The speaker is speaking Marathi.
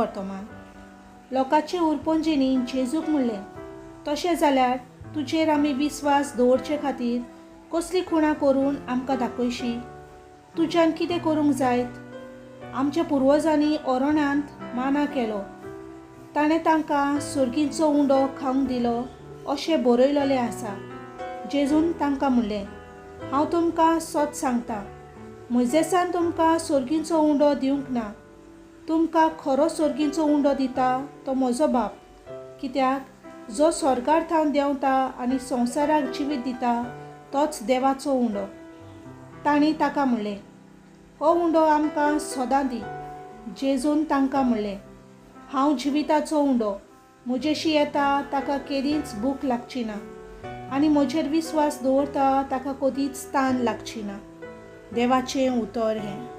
वर्तमान. लोकांचे उरपंजींनी जेजूक म्हणलें, तशें जाल्यार तुजेर आमी विस्वास दवरचे खातीर कसली खुणां करून आमकां दाखयशी. तुज्यान कितें करूंक जायत? आमच्या पुर्वजांनी ओरोण्यांत माना केलो, ताणें तांकां सुर्गीचो उंडो खावंक दिलो अशें बरयलोलें आसा. जेजून तांकां म्हणलें, हांव तुमकां सत सांगतां, मोइसेसान तुमकां सुर्गीचो उंडो दिवंक ना. तुमकां खरो सुर्गीचो उंडो दिता तो म्हजो बाप. कित्याक जो स्वर्गार थावन देंवता आनी संवसाराक जिवीत दिता तोच देवाचो उंडो. तांणी ताका म्हणलें, हो उंडो आमकां सदां दी. जेजून तांकां म्हणलें, हांव जिविताचो उंडो. म्हजेशी येता ताका केदींच भूक लागची ना आनी म्हजेर विस्वास दवरता ताका कदींच तान लागची ना. देवाचें उतर हें.